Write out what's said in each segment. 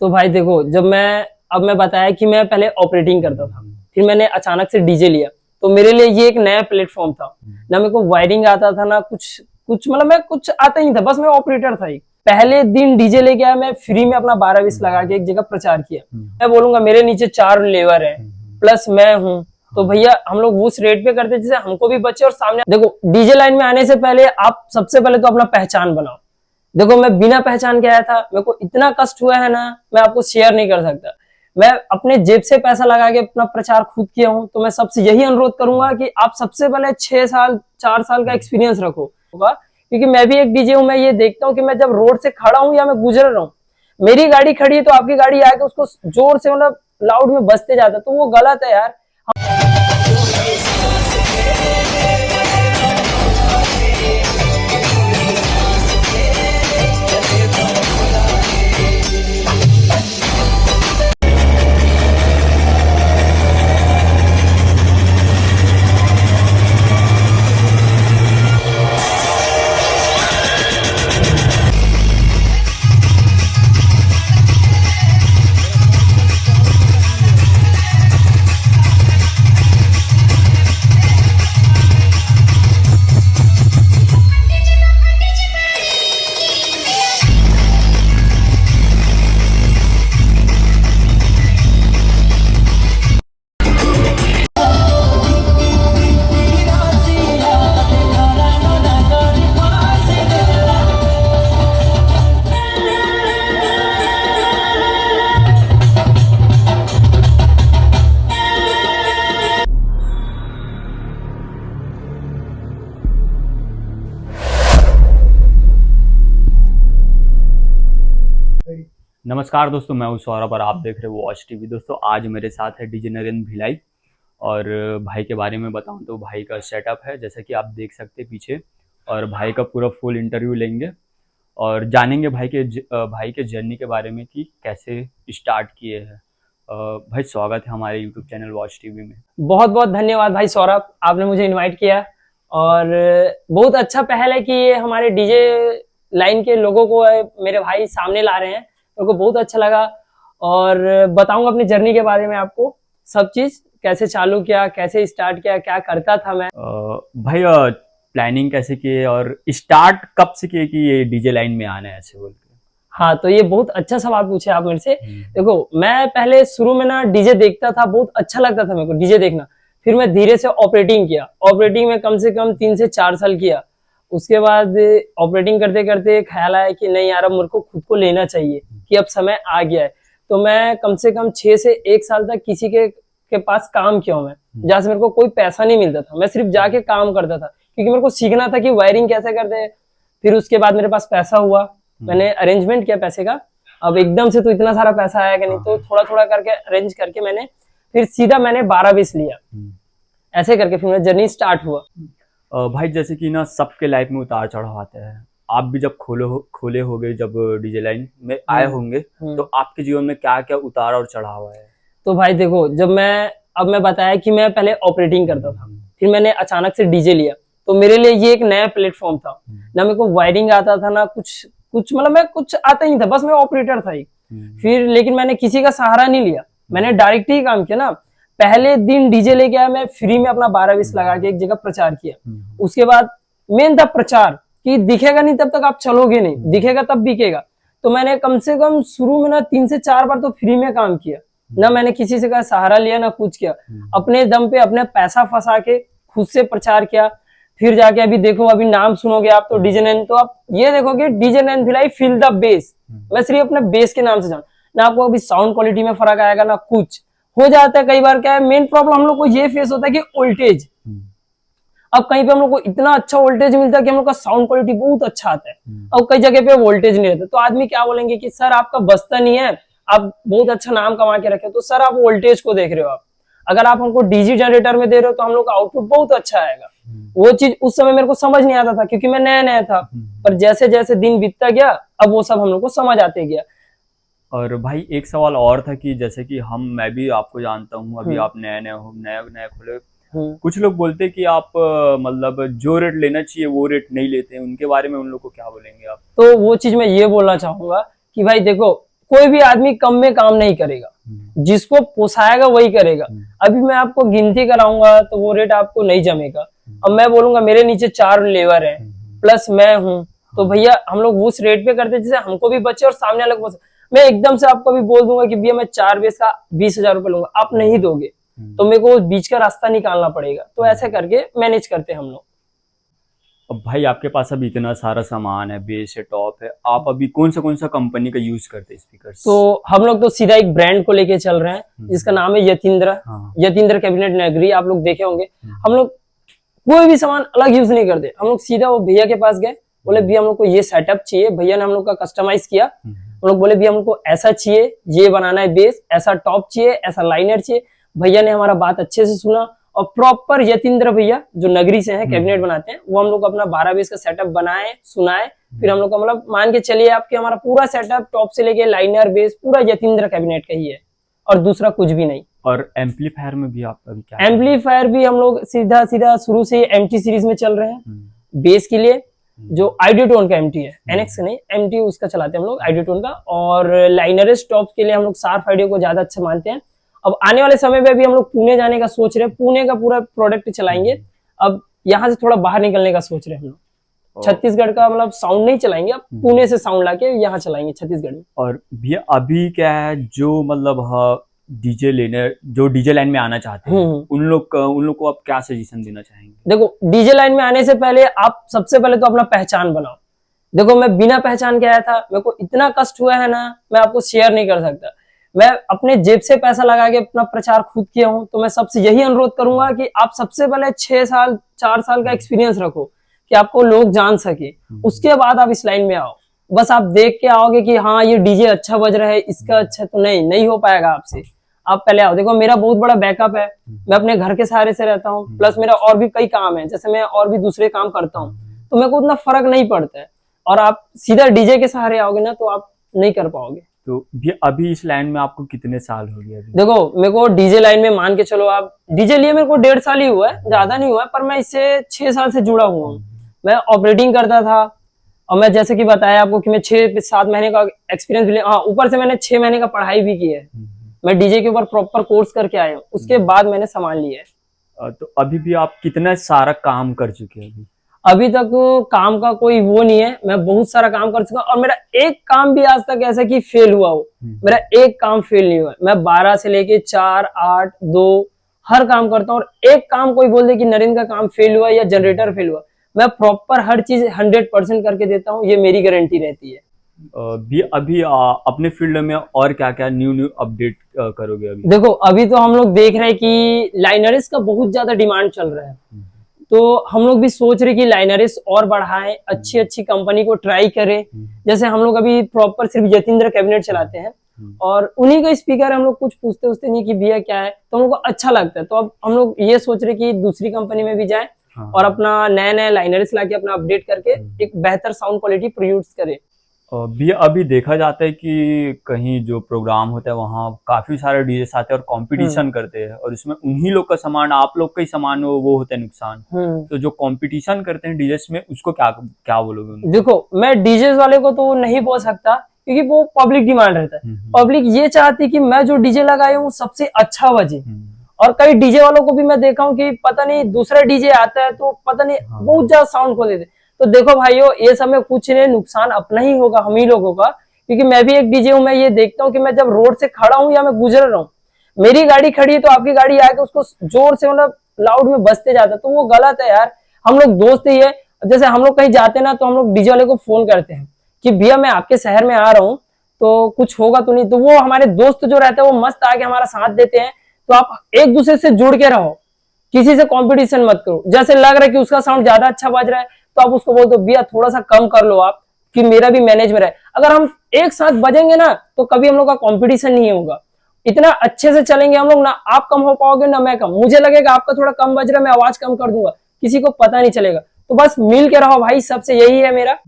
तो भाई देखो, अब मैं बताया कि मैं पहले ऑपरेटिंग करता था, फिर मैंने अचानक से डीजे लिया। तो मेरे लिए ये एक नया प्लेटफॉर्म था। ना मेरे को वायरिंग आता था, ना कुछ कुछ मतलब मैं कुछ आता ही नहीं था, बस मैं ऑपरेटर था। एक पहले दिन डीजे लेके आया, मैं फ्री में अपना 12-20 लगा के एक जगह प्रचार किया। मैं बोलूंगा मेरे नीचे 4 लेबर है प्लस मैं हूँ, तो भैया हम लोग उस रेट पे करते जिससे हमको भी बचे और सामने। देखो, डीजे लाइन में आने से पहले आप सबसे पहले तो अपना पहचान बनाओ। देखो, मैं बिना पहचान के आया था, मेरे को इतना कष्ट हुआ है ना, मैं आपको शेयर नहीं कर सकता। मैं अपने जेब से पैसा लगा के अपना प्रचार खुद किया हूँ। तो मैं सबसे यही अनुरोध करूंगा कि आप सबसे पहले 6 साल 4 साल का एक्सपीरियंस रखो होगा, क्योंकि मैं भी एक डीजे हूँ। मैं ये देखता हूँ कि मैं जब रोड से खड़ा हूँ या मैं गुजर रहा हूँ, मेरी गाड़ी खड़ी है तो आपकी गाड़ी आके उसको जोर से मतलब लाउड में बजते जाता, तो वो गलत है यार। नमस्कार दोस्तों, मैं हूं सौरभ और आप देख रहे हो वॉच टीवी। दोस्तों, आज मेरे साथ है डीजे नरेंद्र भिलाई। और भाई के बारे में बताऊं तो भाई का सेटअप है जैसा कि आप देख सकते हैं पीछे, और भाई का पूरा फुल इंटरव्यू लेंगे और जानेंगे भाई के जर्नी के बारे में कि कैसे स्टार्ट किए हैं। भाई, स्वागत है हमारे यूट्यूब चैनल वॉच टीवी में। बहुत बहुत धन्यवाद भाई सौरभ, आपने मुझे इनवाइट किया। और बहुत अच्छा पहल है कि ये हमारे डीजे लाइन के लोगों को मेरे भाई सामने ला रहे हैं। मेरे को बहुत अच्छा लगा और बताऊंगा अपनी जर्नी के बारे में आपको, सब चीज कैसे चालू किया, कैसे स्टार्ट किया, क्या करता था मैं। भाई, प्लानिंग कैसे किए और स्टार्ट कब से किए कि ये डीजे लाइन में आना है ऐसे बोल के? हाँ, तो ये बहुत अच्छा सवाल पूछे आप मेरे से। देखो, मैं पहले शुरू में ना डीजे देखता था, बहुत अच्छा लगता था मेरे को डीजे देखना। फिर मैं धीरे से ऑपरेटिंग किया। ऑपरेटिंग में कम से कम 3 से 4 साल किया। उसके बाद ऑपरेटिंग करते करते ख्याल आया कि नहीं यार, अब मेरे को खुद को लेना चाहिए, कि अब समय आ गया है। तो मैं कम से कम 6 से 1 साल तक किसी के पास काम किया हूँ मैं, जहाँ से मेरे को कोई पैसा नहीं मिलता था। मैं सिर्फ जाके काम करता था, क्योंकि मेरे को सीखना था कि वायरिंग कैसे करते हैं। फिर उसके बाद मेरे पास पैसा हुआ, मैंने अरेंजमेंट किया पैसे का। अब एकदम से तो इतना सारा पैसा आएगा नहीं, तो थोड़ा थोड़ा करके अरेंज करके मैंने फिर सीधा मैंने 12-20 लिया। ऐसे करके फिर मेरा जर्नी स्टार्ट हुआ। भाई, जैसे कि ना सबके लाइफ में उतार चढ़ाव आते हैं। आप भी जब खोले होगे, जब डीजे लाइन में आए होंगे, तो आपके जीवन में क्या क्या उतार और चढ़ाव है? तो भाई देखो, अब मैं बताया कि मैं पहले ऑपरेटिंग करता था, फिर मैंने अचानक से डीजे लिया। तो मेरे लिए ये एक नया प्लेटफॉर्म था। ना मेरे को वायरिंग आता था, ना कुछ कुछ मतलब मैं कुछ आता ही नहीं था, बस मैं ऑपरेटर था एक। फिर लेकिन मैंने किसी का सहारा नहीं लिया, मैंने डायरेक्ट ही काम किया ना। पहले दिन डीजे लेके आया, मैं फ्री में अपना 12-20 लगा के एक जगह प्रचार किया। उसके बाद मेन था प्रचार, कि दिखेगा नहीं तब तक आप चलोगे नहीं, दिखेगा तब बिकेगा। तो मैंने कम से कम शुरू में ना 3 से 4 बार तो फ्री में काम किया। ना मैंने किसी से का सहारा लिया, ना कुछ किया। अपने दम पे अपने पैसा फंसा के खुद से प्रचार किया। फिर जाके अभी देखो, अभी नाम सुनोगे आप तो डीजे नैन, तो आप ये देखोगे DJ Nain Bhilai feel the bass. मैं सिर्फ अपने बेस के नाम से जान, ना आपको अभी साउंड क्वालिटी में फर्क आएगा, ना कुछ हो जाता है। कई बार क्या है, मेन प्रॉब्लम हम लोग को ये फेस होता है कि वोल्टेज। अब कहीं पे हम लोग को इतना अच्छा वोल्टेज मिलता है कि हम लोग का साउंड क्वालिटी बहुत अच्छा आता है, और कई जगह पे वोल्टेज नहीं रहता। तो आदमी क्या बोलेंगे कि सर आपका बजता नहीं है, आप बहुत अच्छा नाम कमा के रखे। तो सर आप वोल्टेज को देख रहे हो। आप अगर आप हमको डीजी जनरेटर में दे रहे हो तो हम लोग का आउटपुट बहुत अच्छा आएगा। वो चीज उस समय मेरे को समझ नहीं आता था, क्योंकि मैं नया नया था। पर जैसे जैसे दिन बीतता गया, अब वो सब हम लोग को समझ आते गया। और भाई, एक सवाल और था कि जैसे कि मैं भी आपको जानता हूँ, अभी आप नए नए हो, नया नया खोले। कुछ लोग बोलते हैं कि आप मतलब जो रेट लेना चाहिए वो रेट नहीं लेते हैं, उनके बारे में उन लोग को क्या बोलेंगे आप? तो वो चीज मैं ये बोलना चाहूंगा कि भाई देखो, कोई भी आदमी कम में काम नहीं करेगा, जिसको पोसाएगा वही करेगा। अभी मैं आपको गिनती कराऊंगा तो वो रेट आपको नहीं जमेगा। अब मैं बोलूंगा मेरे नीचे 4 लेबर है प्लस मैं हूँ, तो भैया हम लोग उस रेट पे करते जिससे हमको भी बचे और सामने वाले को बचे। मैं एकदम से आपको भी बोल दूंगा कि भैया मैं 4 बेस का 20,000 रुपए लूंगा, आप नहीं दोगे तो मेरे को बीच का रास्ता निकालना पड़ेगा। तो ऐसे करके मैनेज करते हैं हम लोग। अब भाई आपके पास अभी इतना सारा सामान है, बेस है, टॉप है, आप अभी कौन सा कंपनी का यूज करते हैं स्पीकर्स? तो हम लोग तो सीधा एक ब्रांड को लेके चल रहे हैं जिसका नाम है यतींद्र। यतींद्र कैबिनेट नगरी, आप लोग देखे होंगे। हम लोग कोई भी सामान अलग यूज नहीं करते, हम लोग सीधा वो भैया के पास गए, बोले भैया हम लोग को ये सेटअप चाहिए, भैया ने हम लोग का कस्टमाइज किया। हम लोग बोले भैया हमको ऐसा चाहिए, ये बनाना है बेस, ऐसा टॉप चाहिए, ऐसा लाइनर चाहिए। भैया ने हमारा बात अच्छे से सुना और प्रॉपर यतींद्र भैया जो नगरी से हैं, कैबिनेट बनाते हैं, वो हम लोग अपना 12 बेस का सेटअप बनाए, सुनाए। फिर हम लोग का मतलब मान के चलिए आपके हमारा पूरा सेटअप टॉप से लेके लाइनर बेस पूरा यतींद्र कैबिनेट का ही है और दूसरा कुछ भी नहीं। और एम्पलीफायर में भी आप अभी क्या? एम्पलीफायर भी हम लोग सीधा सीधा शुरू से एमटी सीरीज में चल रहे हैं। बेस के लिए जो आइडियोटोन का एमटी है, एनएक्स नहीं एमटी, उसका चलाते हैं हम लोग आइडियोटोन का। और लाइनरेस टॉप के लिए हम लोग शार्प ऑडियो को ज्यादा अच्छा मानते हैं। अब आने वाले समय में भी हम लोग पुणे जाने का सोच रहे हैं, पुणे का पूरा प्रोडक्ट चलाएंगे। अब यहाँ से थोड़ा बाहर निकलने का सोच रहे हैं हम लोग। छत्तीसगढ़ का मतलब साउंड नहीं चलाएंगे, अब पुणे से साउंड लाके यहाँ चलाएंगे छत्तीसगढ़ में। और भैया अभी क्या है जो मतलब डीजे लेने जो डीजे लाइन में आना चाहते हैं उन लोग को आप क्या सजेशन देना चाहेंगे? देखो डीजे लाइन में आने से पहले आप सबसे पहले तो अपना पहचान बनाओ। देखो मैं बिना पहचान के आया था, मेरे को इतना कष्ट हुआ है ना, मैं आपको शेयर नहीं कर सकता। मैं अपने जेब से पैसा लगा के अपना प्रचार खुद किया हूँ। तो मैं सबसे यही अनुरोध करूंगा कि आप सबसे पहले 6 साल 4 साल का एक्सपीरियंस रखो कि आपको लोग जान सके, उसके बाद आप इस लाइन में आओ। बस आप देख के आओगे कि हाँ ये डीजे अच्छा बज रहा है, इसका अच्छा, तो नहीं हो पाएगा आपसे। आप पहले आओ। देखो मेरा बहुत बड़ा बैकअप है, मैं अपने घर के सहारे से रहता हूँ, प्लस मेरा और भी कई काम है, जैसे मैं और भी दूसरे काम करता हूँ, तो मेरे को उतना फर्क नहीं पड़ता है। और आप सीधा डीजे के सहारे आओगे ना तो आप नहीं कर पाओगे। तो अभी इस लाइन में आपको कितने साल हो गए? देखो मेरे को डीजे लाइन में मान के चलो, आप डीजे लिए मेरे को 1.5 साल ही हुआ है, ज्यादा नहीं हुआ है, पर मैं इससे 6 साल से जुड़ा हुआ हूँ। मैं ऑपरेटिंग करता था और मैं जैसे कि बताया आपको कि मैं 6-7 महीने का एक्सपीरियंस भी, हाँ ऊपर से मैंने 6 महीने का पढ़ाई भी की है। मैं डीजे के ऊपर प्रॉपर कोर्स करके आया हूँ, उसके बाद मैंने संभाल लिया है। तो अभी भी आप कितना सारा काम कर चुके हैं? अभी तक काम का कोई वो नहीं है, मैं बहुत सारा काम कर चुका और मेरा एक काम भी आज तक ऐसा कि फेल हुआ हो, मेरा एक काम फेल नहीं हुआ। मैं 12 से लेके 4, 8, 2 हर काम करता हूँ और एक काम कोई बोल दे कि नरेंद्र का काम फेल हुआ या जनरेटर फेल हुआ, मैं प्रॉपर हर चीज 100% करके देता हूँ, ये मेरी गारंटी रहती है। अभी अपने फील्ड में और क्या क्या न्यू अपडेट करोगे? अभी देखो अभी तो हम लोग देख रहे हैं कि लाइनरिस का बहुत ज्यादा डिमांड चल रहा है, तो हम लोग भी सोच रहे कि लाइनरिस और बढ़ाएं, अच्छी कंपनी को ट्राई करें। जैसे हम लोग अभी प्रॉपर सिर्फ यतींद्र कैबिनेट चलाते हैं और उन्हीं का स्पीकर, हम लोग कुछ पूछते नहीं कि भैया क्या है, तो हम लोग को अच्छा लगता है। तो अब हम लोग ये सोच रहे कि दूसरी कंपनी में भी जाएं और अपना नए लाइनरिस लाके अपना अपडेट करके एक बेहतर साउंड क्वालिटी प्रोड्यूस करें। अभी देखा जाता है कि कहीं जो प्रोग्राम होता है वहाँ काफी सारे डीजे आते हैं और कंपटीशन करते हैं और इसमें उन्हीं लोग का सामान, आप लोग का ही सामान वो होता है नुकसान। तो जो कंपटीशन करते हैं डीजे में, उसको क्या बोलोगे? देखो मैं डीजे वाले को तो नहीं बोल सकता क्योंकि वो पब्लिक डिमांड रहता है। पब्लिक ये चाहती है कि मैं जो डीजे लगाया हूँ सबसे अच्छा बजे। और कई डीजे वालों को भी मैं देखा हूँ कि पता नहीं दूसरा डीजे आता है तो पता नहीं बहुत ज्यादा साउंड खो देते। तो देखो भाइयों, ये सब में कुछ नहीं, नुकसान अपना ही होगा, हम ही लोगों का। क्योंकि मैं भी एक डीजे हूँ, मैं ये देखता हूँ कि मैं जब रोड से खड़ा हूँ या मैं गुजर रहा हूँ, मेरी गाड़ी खड़ी है तो आपकी गाड़ी आके उसको जोर से मतलब लाउड में बजते जाता है, तो वो गलत है यार। हम लोग दोस्त ही है, जैसे हम लोग कहीं जाते ना तो हम लोग डीजे वाले को फोन करते हैं कि भैया मैं आपके शहर में आ रहा हूँ तो कुछ होगा तो नहीं, तो वो हमारे दोस्त जो रहते हैं वो मस्त आके हमारा साथ देते हैं। तो आप एक दूसरे से जुड़ के रहो, किसी से कंपटीशन मत करो। जैसे लग रहा है कि उसका साउंड ज्यादा अच्छा बज रहा है तो आप उसको बोल दो भैया थोड़ा सा कम कर लो आप, कि मेरा भी मैनेज में रहे। अगर हम एक साथ बजेंगे ना तो कभी हम लोग का कंपटीशन नहीं होगा, इतना अच्छे से चलेंगे हम लोग, ना आप कम हो पाओगे ना मैं कम। मुझे लगेगा आपका थोड़ा कम बज रहा है, मैं आवाज कम कर दूंगा, किसी को पता नहीं चलेगा। तो बस मिल के रहो भाई, सबसे यही है मेरा।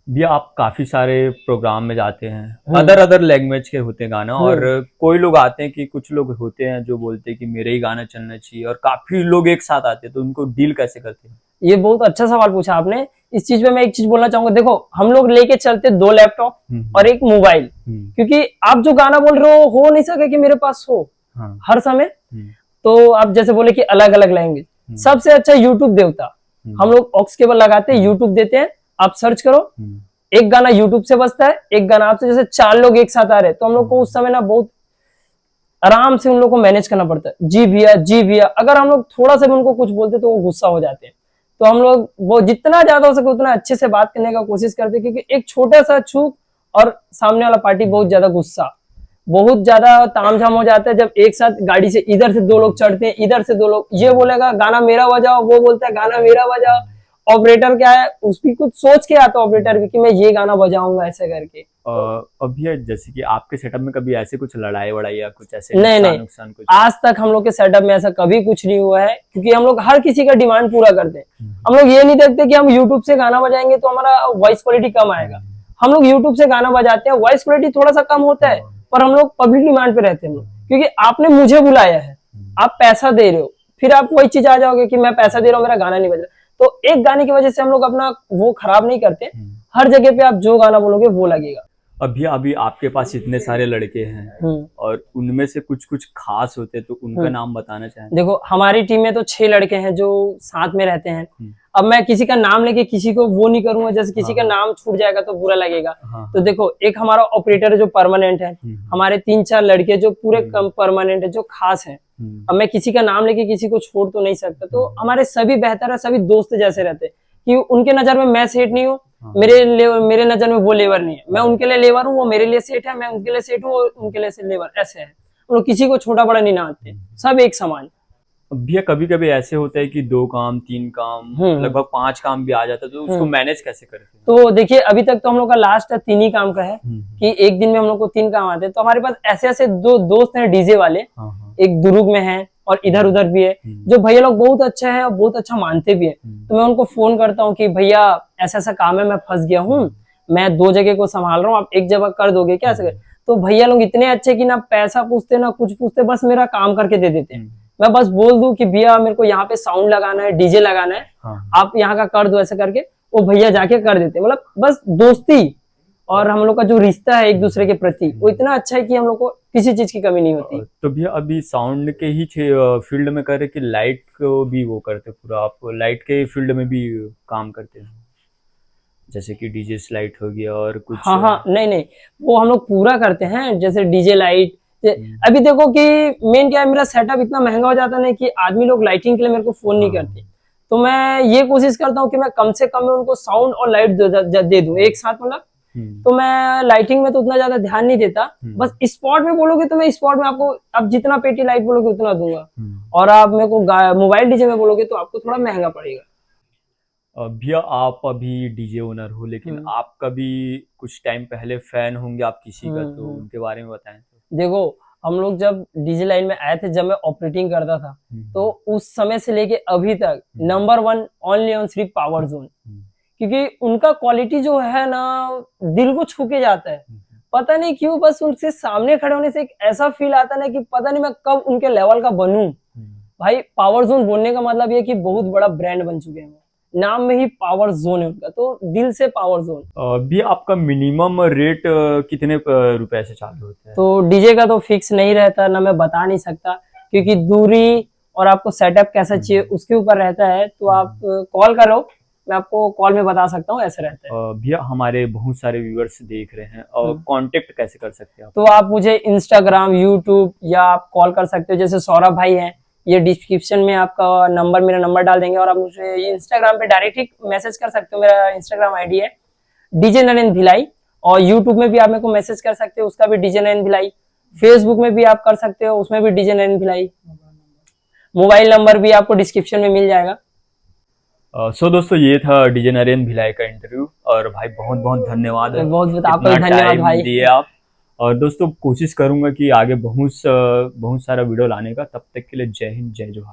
भैया आप काफी सारे प्रोग्राम में जाते हैं, अदर लैंग्वेज के होते हैं गाना, और कोई लोग आते हैं कि कुछ लोग होते हैं जो बोलते हैं कि मेरे ही गाना चलना चाहिए, और काफी लोग एक साथ आते हैं, तो उनको डील कैसे करते हैं? ये बहुत अच्छा सवाल पूछा आपने। इस चीज पे मैं एक चीज बोलना चाहूंगा, देखो हम लोग लेके चलते 2 लैपटॉप और एक मोबाइल, क्योंकि आप जो गाना बोल रहे हो नहीं सके कि मेरे पास हो हर समय। तो आप जैसे बोले कि अलग अलग लैंग्वेज, सबसे अच्छा यूट्यूब देवता। हम लोग ऑक्स केबल लगाते हैं, यूट्यूब देते हैं, आप सर्च करो, एक गाना यूट्यूब से बजता है, एक गाना आपसे, जैसे 4 लोग एक साथ आ रहे हैं तो हम लोग को उस समय ना बहुत आराम से उन लोग को मैनेज करना पड़ता है। जी भैया, अगर हम लोग थोड़ा सा भी उनको कुछ बोलते तो वो गुस्सा हो जाते हैं। तो हम लोग वो जितना ज्यादा हो सके उतना अच्छे से बात करने का कोशिश करते हैं, क्योंकि एक छोटा सा चूक और सामने वाला पार्टी बहुत ज्यादा गुस्सा, बहुत ज्यादा तामझाम हो जाता है। जब एक साथ गाड़ी से इधर से 2 लोग चढ़ते हैं, इधर से 2 लोग, ये बोलेगा गाना मेरा बजाओ, वो बोलता है गाना मेरा बजाओ। ऑपरेटर क्या है, उसकी कुछ सोच के आता है ऑपरेटर भी कि मैं ये गाना बजाऊंगा ऐसे करके। अभी जैसे कि आपके सेटअप में कभी ऐसे कुछ लड़ाई वड़ाई या कुछ ऐसे नहीं, नुकसान कुछ? आज तक हम लोग के सेटअप में ऐसा कभी कुछ नहीं हुआ है, क्योंकि हम लोग हर किसी का डिमांड पूरा करते हैं। हम लोग ये नहीं देखते कि हम यूट्यूब से गाना बजाएंगे तो हमारा वॉइस क्वालिटी कम आएगा। हम लोग यूट्यूब से गाना बजाते हैं, वॉइस क्वालिटी थोड़ा सा कम होता है, पर हम लोग पब्लिक डिमांड पे रहते हैं हम लोग, क्योंकि आपने मुझे बुलाया है, आप पैसा दे रहे हो, फिर आप वही चीज आ जाओगे कि मैं पैसा दे रहा हूँ मेरा गाना नहीं बज रहा। तो एक गाने की वजह से हम लोग अपना वो खराब नहीं करते। हर जगह पे आप जो गाना बोलोगे वो लगेगा। अभी आपके पास इतने सारे लड़के हैं और उनमें से कुछ कुछ खास होते हैं, तो उनका नाम बताना चाहेंगे? देखो हमारी टीम में तो 6 लड़के हैं जो साथ में रहते हैं। अब मैं किसी का नाम लेके किसी को वो नहीं करूंगा, जैसे किसी का नाम छूट जाएगा तो बुरा लगेगा। तो देखो एक हमारा ऑपरेटर है जो परमानेंट है, हमारे 3-4 लड़के जो पूरे परमानेंट है, जो खास है। अब मैं किसी का नाम लेके किसी को छोड़ तो नहीं सकता। तो हमारे सभी बेहतर है, सभी दोस्त जैसे रहते हैं, कि उनके नजर में मैं सेठ नहीं हूँ, मेरे नजर में वो लेबर नहीं है। मैं उनके लिए लेबर हूँ, वो मेरे लिए सेठ है, मैं उनके लिए सेठ हूँ, उनके लिए लेबर, ऐसे है। हम लोग किसी को छोटा बड़ा नहीं मानते, सब एक समान। भैया कभी कभी ऐसे होता है कि 2 काम 3 काम लगभग 5 काम भी आ जाता है, तो उसको मैनेज कैसे करते हैं? तो देखिए अभी तक तो हम लोग का लास्ट 3 ही काम का है, कि एक दिन में हम लोग को 3 काम आते हैं। तो हमारे पास ऐसे ऐसे 2 दोस्त हैं डीजे वाले, एक दुर्ग में है और इधर उधर भी है, जो भैया लोग बहुत अच्छे हैं और बहुत अच्छा मानते भी है। तो मैं उनको फोन करता हूँ कि भैया ऐसा ऐसा काम है, मैं फंस गया हूँ, मैं 2 जगह को संभाल रहा हूँ, आप एक जगह कर दोगे क्या? ऐसे तो भैया लोग इतने अच्छे कि ना पैसा पूछते ना कुछ पूछते, बस मेरा काम करके दे देते हैं। मैं बस बोल दूं कि भैया मेरे को यहाँ पे साउंड लगाना है, डीजे लगाना है, आप यहाँ का कर दो, ऐसे करके वो भैया जाके कर देते। मतलब बस दोस्ती और हम लोग का जो रिश्ता है एक दूसरे के प्रति, वो इतना अच्छा है कि हम लोग को किसी चीज की कमी नहीं होती। तो भैया अभी साउंड के ही फील्ड में कर रहे कि लाइट को भी वो करते? पूरा आप लाइट के फील्ड में भी काम करते हैं, जैसे कि डीजे लाइट हो गया और कुछ? हाँ, नहीं, वो हम लोग पूरा करते हैं, जैसे डीजे लाइट। अभी देखो कि मेन क्या है, मेरा सेटअप इतना महंगा हो जाता है कि आदमी लोग लाइटिंग के लिए मेरे को फोन नहीं करते। तो मैं ये कोशिश करता हूँ कि मैं कम से कम में उनको साउंड और लाइट दे दूं एक साथ, मतलब। तो मैं लाइटिंग में तो उतना ज्यादा ध्यान नहीं देता, बस स्पॉट में बोलोगे तो मैं स्पॉट में आपको, आप जितना पेटी लाइट बोलोगे उतना दूंगा, और आप मेरे को मोबाइल डीजे में बोलोगे तो आपको थोड़ा महंगा पड़ेगा। भैया आप अभी डीजे ओनर हो, लेकिन आप कभी कुछ टाइम पहले फैन होंगे आप किसी का, तो उनके बारे में बताएं। देखो हम लोग जब डीजे लाइन में आए थे, जब मैं ऑपरेटिंग करता था, तो उस समय से लेके अभी तक नंबर 1 ओनली ऑन सिर्फ पावर जोन, क्योंकि उनका क्वालिटी जो है ना दिल को छू के जाता है। पता नहीं क्यों, बस उनसे सामने खड़े होने से एक ऐसा फील आता है ना कि पता नहीं मैं कब उनके लेवल का बनूं। भाई पावर जोन बोलने का मतलब ये कि बहुत बड़ा ब्रांड बन चुके हैं, नाम में ही पावर जोन है उनका, तो दिल से पावर जोन। भी आपका मिनिमम रेट कितने रुपए से चालू होता है? तो डीजे का तो फिक्स नहीं रहता ना, मैं बता नहीं सकता, क्योंकि दूरी और आपको सेटअप कैसा चाहिए उसके ऊपर रहता है। तो आप कॉल करो, मैं आपको कॉल में बता सकता हूँ, ऐसे रहता है। भैया हमारे बहुत सारे व्यूअर्स देख रहे हैं, और कांटेक्ट कैसे कर सकते हैं आप? तो आप मुझे इंस्टाग्राम, यूट्यूब या आप कॉल कर सकते हो, जैसे सौरभ भाई हैं, ये डिस्क्रिप्शन में आपका नंबर, मेरा नंबर डाल देंगे, और आप मुझे इंस्टाग्राम पे डायरेक्ट ही मैसेज कर सकते हो। मेरा इंस्टाग्राम आईडी है डीजे नरेंद्र भिलाई, और यूट्यूब में भी आप मेरे को मैसेज कर सकते हो, उसका भी डीजे नरेंद्र भिलाई। फेसबुक में भी आप कर सकते हो, उसमें भी DJ Narendra Bhilai. Mobile number भी आपको डिस्क्रिप्शन में मिल जाएगा। सो दोस्तों ये था डीजे नरेंद्र भिलाई का इंटरव्यू, और भाई बहुत बहुत धन्यवाद, बहुत आपका धन्यवाद भाई दिए आप। और दोस्तों कोशिश करूंगा कि आगे बहुत सारा वीडियो लाने का। तब तक के लिए जय हिंद, जय जोहार।